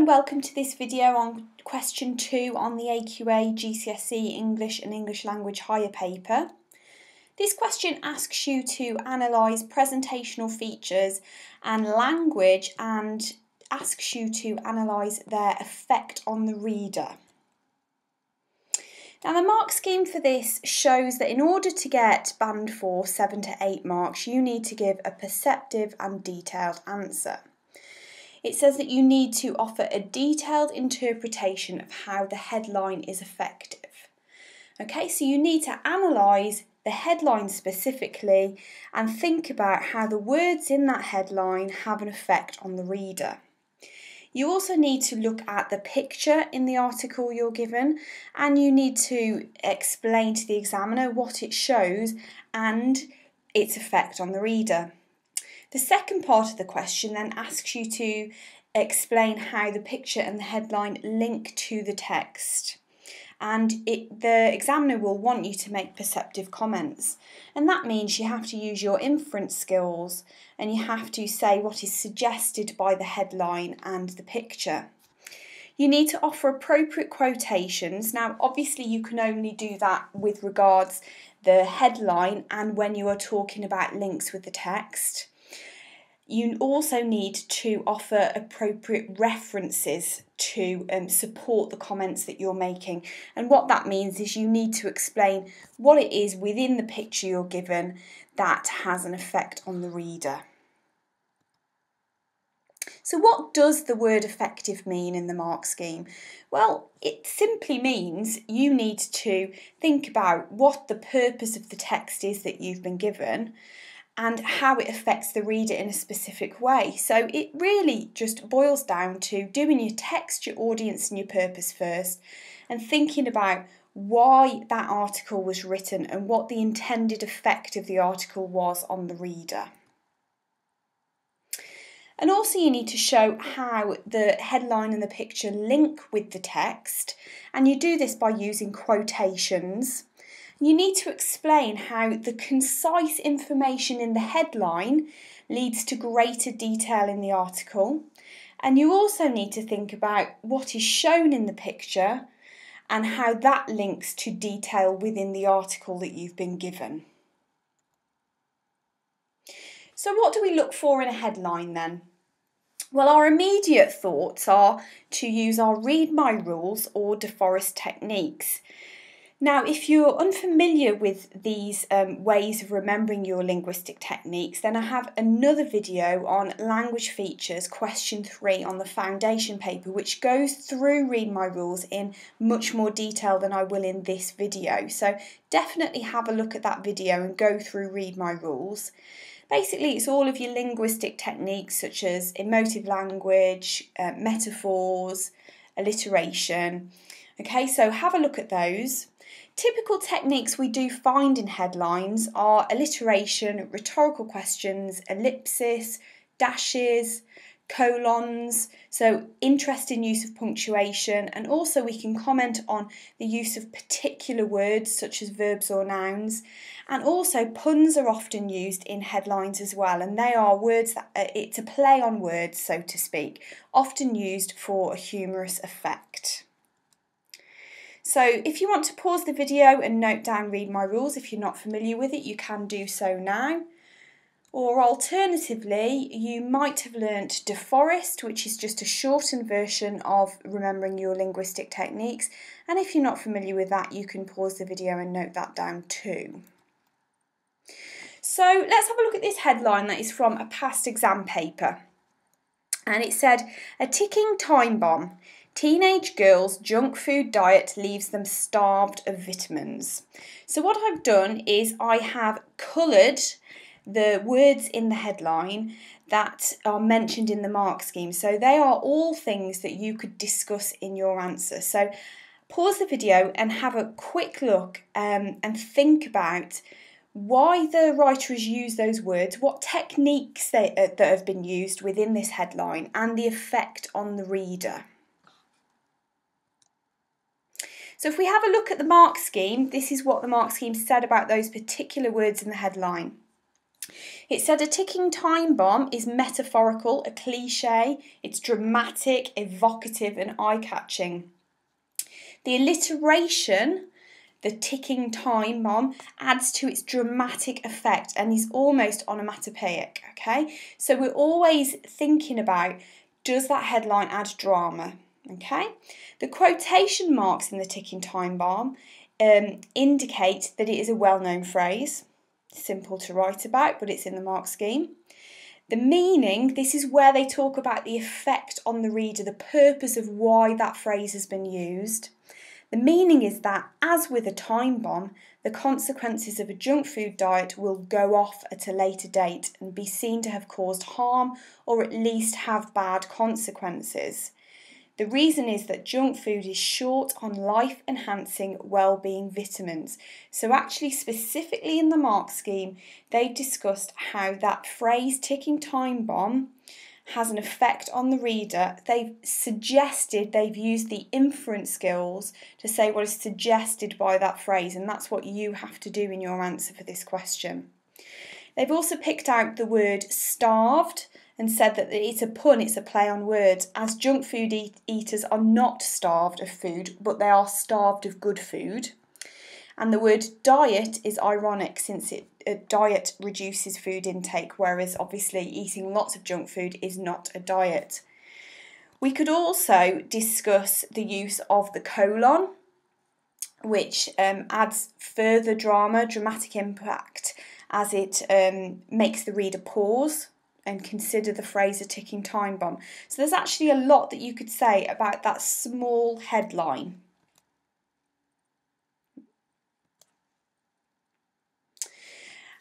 welcome to this video on question 2 on the AQA GCSE English and English Language Higher paper. This question asks you to analyse presentational features and language and asks you to analyse their effect on the reader. Now the mark scheme for this shows that in order to get band 4 7 to 8 marks you need to give a perceptive and detailed answer. It says that you need to offer a detailed interpretation of how the headline is effective. Okay, so you need to analyse the headline specifically and think about how the words in that headline have an effect on the reader. You also need to look at the picture in the article you're given, and you need to explain to the examiner what it shows and its effect on the reader. The second part of the question then asks you to explain how the picture and the headline link to the text. And the examiner will want you to make perceptive comments. And that means you have to use your inference skills and you have to say what is suggested by the headline and the picture. You need to offer appropriate quotations. Now, obviously, you can only do that with regards the headline and when you are talking about links with the text. You also need to offer appropriate references to support the comments that you're making. And what that means is you need to explain what it is within the picture you're given that has an effect on the reader. So what does the word effective mean in the mark scheme? Well, it simply means you need to think about what the purpose of the text is that you've been given and how it affects the reader in a specific way. So it really just boils down to doing your text, your audience and your purpose first, and thinking about why that article was written and what the intended effect of the article was on the reader. And also you need to show how the headline and the picture link with the text, and you do this by using quotations. You need to explain how the concise information in the headline leads to greater detail in the article. And you also need to think about what is shown in the picture and how that links to detail within the article that you've been given. So what do we look for in a headline then? Well, our immediate thoughts are to use our read my rules or DeForest techniques. Now, if you're unfamiliar with these ways of remembering your linguistic techniques, then I have another video on language features, question 3 on the foundation paper, which goes through read my rules in much more detail than I will in this video. So definitely have a look at that video and go through read my rules. Basically, it's all of your linguistic techniques such as emotive language, metaphors, alliteration. Okay, so have a look at those. Typical techniques we do find in headlines are alliteration, rhetorical questions, ellipsis, dashes, colons, so interesting use of punctuation, and also we can comment on the use of particular words such as verbs or nouns, and also puns are often used in headlines as well, and they are words that it's a play on words, so to speak, often used for a humorous effect. So if you want to pause the video and note down read my rules, if you're not familiar with it, you can do so now. Or alternatively, you might have learnt DeForest, which is just a shortened version of remembering your linguistic techniques. And if you're not familiar with that, you can pause the video and note that down too. So let's have a look at this headline that is from a past exam paper. And it said, "A ticking time bomb. Teenage girls' junk food diet leaves them starved of vitamins." So what I've done is I have coloured the words in the headline that are mentioned in the mark scheme. So they are all things that you could discuss in your answer. So pause the video and have a quick look and think about why the writer has used those words, what techniques that have been used within this headline, and the effect on the reader. So if we have a look at the mark scheme, this is what the mark scheme said about those particular words in the headline. It said a ticking time bomb is metaphorical, a cliche, it's dramatic, evocative and eye-catching. The alliteration, the ticking time bomb, adds to its dramatic effect and is almost onomatopoeic, okay? So we're always thinking about, does that headline add drama, okay? The quotation marks in the ticking time bomb indicate that it is a well-known phrase, simple to write about, but it's in the mark scheme. The meaning, this is where they talk about the effect on the reader, the purpose of why that phrase has been used. The meaning is that, as with a time bomb, the consequences of a junk food diet will go off at a later date and be seen to have caused harm or at least have bad consequences. The reason is that junk food is short on life-enhancing well-being vitamins. So actually, specifically in the mark scheme, they've discussed how that phrase, ticking time bomb, has an effect on the reader. They've suggested, they've used the inference skills to say what is suggested by that phrase, and that's what you have to do in your answer for this question. They've also picked out the word starved and said that it's a pun, it's a play on words, as junk food eaters are not starved of food, but they are starved of good food. And the word diet is ironic, since a diet reduces food intake, whereas obviously eating lots of junk food is not a diet. We could also discuss the use of the colon, which adds further dramatic impact, as it makes the reader pause and consider the phrase a ticking time bomb. So there's actually a lot that you could say about that small headline.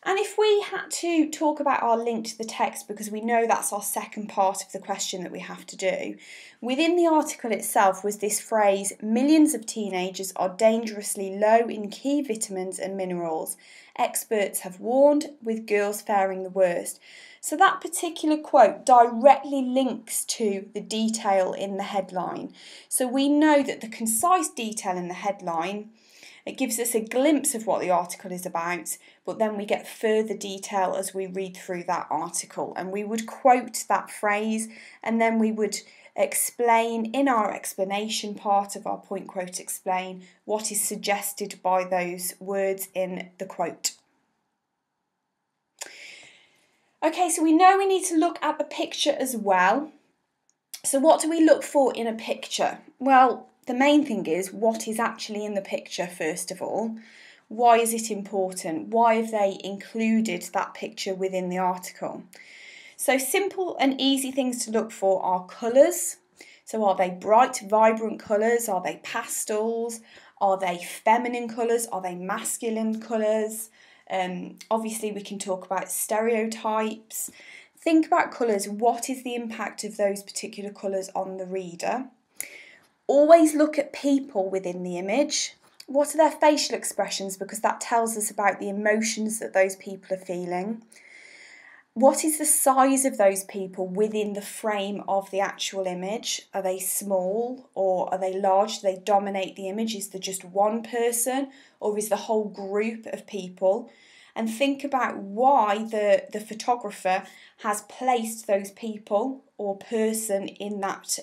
And if we had to talk about our link to the text, because we know that's our second part of the question that we have to do, within the article itself was this phrase, millions of teenagers are dangerously low in key vitamins and minerals. Experts have warned, with girls faring the worst. So that particular quote directly links to the detail in the headline. So we know that the concise detail in the headline, it gives us a glimpse of what the article is about, but then we get further detail as we read through that article, and we would quote that phrase, and then we would explain in our explanation part of our point quote explain what is suggested by those words in the quote. Okay, so we know we need to look at the picture as well. So what do we look for in a picture? Well, the main thing is what is actually in the picture, first of all. Why is it important? Why have they included that picture within the article? So simple and easy things to look for are colours. So are they bright, vibrant colours? Are they pastels? Are they feminine colours? Are they masculine colours? Obviously we can talk about stereotypes. Think about colours. What is the impact of those particular colours on the reader? Always look at people within the image. What are their facial expressions? Because that tells us about the emotions that those people are feeling. What is the size of those people within the frame of the actual image? Are they small or are they large? Do they dominate the image? Is there just one person or is the whole group of people? And think about why the photographer has placed those people or person in that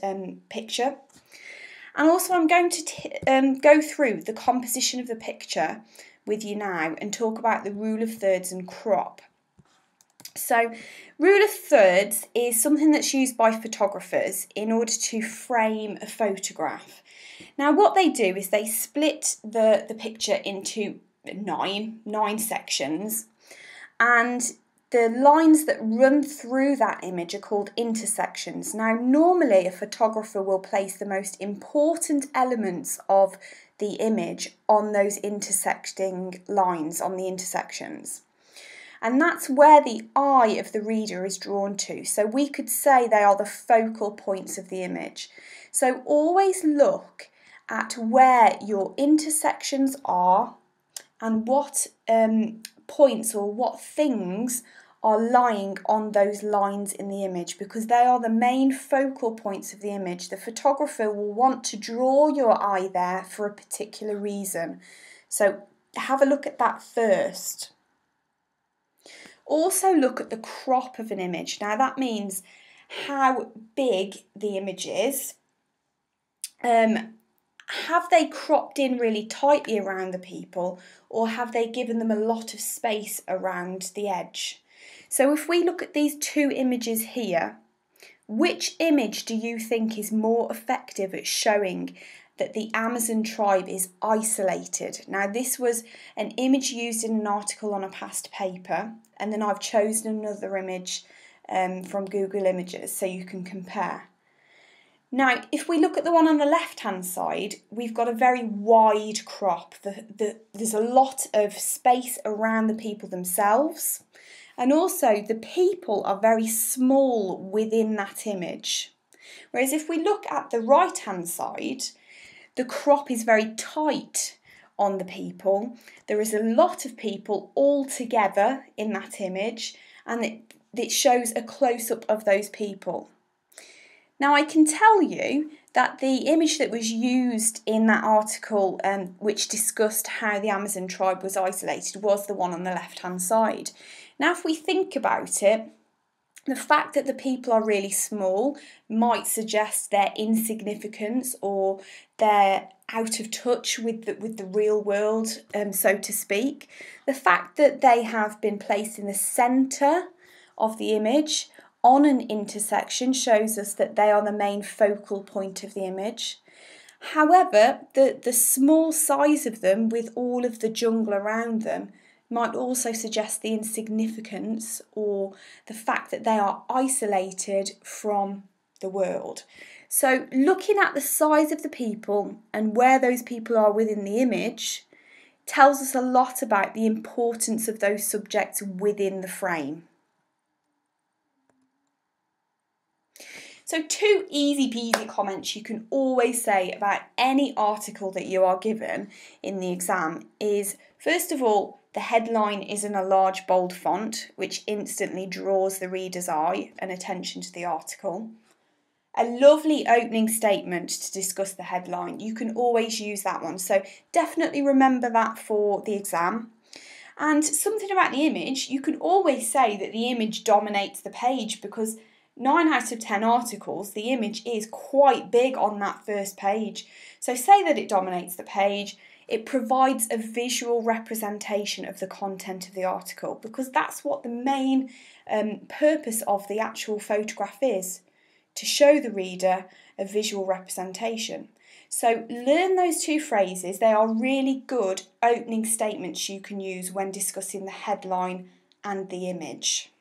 picture. And also I'm going to go through the composition of the picture with you now and talk about the rule of thirds and crop. So rule of thirds is something that's used by photographers in order to frame a photograph. Now what they do is they split the picture into nine sections, and the lines that run through that image are called intersections. Now normally a photographer will place the most important elements of the image on those intersecting lines, on the intersections. And that's where the eye of the reader is drawn to. So we could say they are the focal points of the image. So always look at where your intersections are and what points or what things are lying on those lines in the image, because they are the main focal points of the image. The photographer will want to draw your eye there for a particular reason. So have a look at that first. Also look at the crop of an image. Now that means how big the image is. Have they cropped in really tightly around the people, or have they given them a lot of space around the edge? So if we look at these two images here, which image do you think is more effective at showing that the Amazon tribe is isolated? Now this was an image used in an article on a past paper, and then I've chosen another image from Google Images so you can compare. Now, if we look at the one on the left-hand side, we've got a very wide crop. There's a lot of space around the people themselves, and also the people are very small within that image. Whereas if we look at the right-hand side, the crop is very tight on the people. There is a lot of people all together in that image, and it shows a close-up of those people. Now I can tell you that the image that was used in that article which discussed how the Amazon tribe was isolated was the one on the left-hand side. Now if we think about it, the fact that the people are really small might suggest their insignificance or they're out of touch with the real world, so to speak. The fact that they have been placed in the centre of the image on an intersection shows us that they are the main focal point of the image. However, the small size of them with all of the jungle around them might also suggest the insignificance or the fact that they are isolated from the world. So looking at the size of the people and where those people are within the image tells us a lot about the importance of those subjects within the frame. So 2 easy peasy comments you can always say about any article that you are given in the exam is, first of all, the headline is in a large bold font, which instantly draws the reader's eye and attention to the article. A lovely opening statement to discuss the headline. You can always use that one, so definitely remember that for the exam. And something about the image, you can always say that the image dominates the page, because 9 out of 10 articles, the image is quite big on that first page. So say that it dominates the page. It provides a visual representation of the content of the article, because that's what the main purpose of the actual photograph is, to show the reader a visual representation. So learn those 2 phrases. They are really good opening statements you can use when discussing the headline and the image.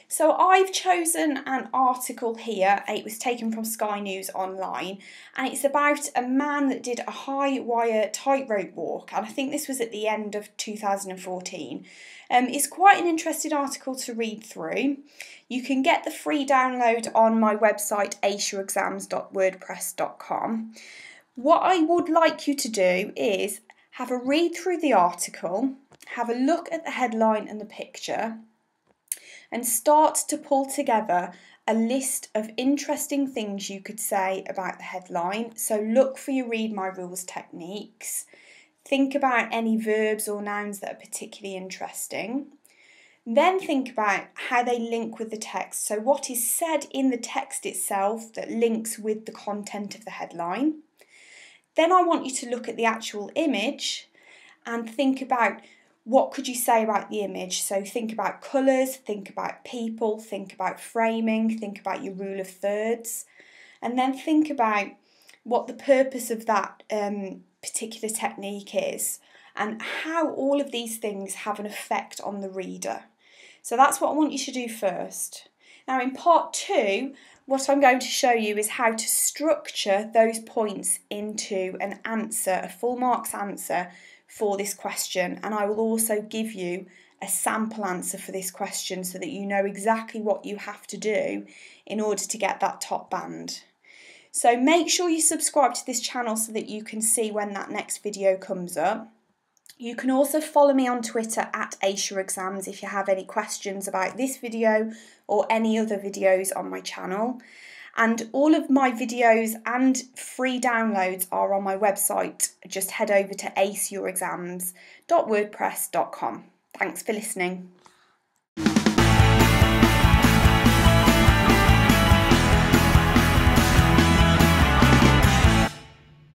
So I've chosen an article here. It was taken from Sky News Online, and it's about a man that did a high wire tightrope walk, and I think this was at the end of 2014. It's quite an interesting article to read through. You can get the free download on my website asiaexams.wordpress.com. What I would like you to do is have a read through the article, have a look at the headline and the picture, and start to pull together a list of interesting things you could say about the headline. So look for your read my rules techniques. Think about any verbs or nouns that are particularly interesting. Then think about how they link with the text. So what is said in the text itself that links with the content of the headline. Then I want you to look at the actual image and think about what could you say about the image. So think about colours, think about people, think about framing, think about your rule of thirds, and then think about what the purpose of that particular technique is and how all of these things have an effect on the reader. So that's what I want you to do first. Now in part 2, what I'm going to show you is how to structure those points into an answer, a full marks answer for this question, and I will also give you a sample answer for this question so that you know exactly what you have to do in order to get that top band. So make sure you subscribe to this channel so that you can see when that next video comes up. You can also follow me on Twitter at AQA if you have any questions about this video or any other videos on my channel. And all of my videos and free downloads are on my website. Just head over to aceyourexams.wordpress.com. Thanks for listening.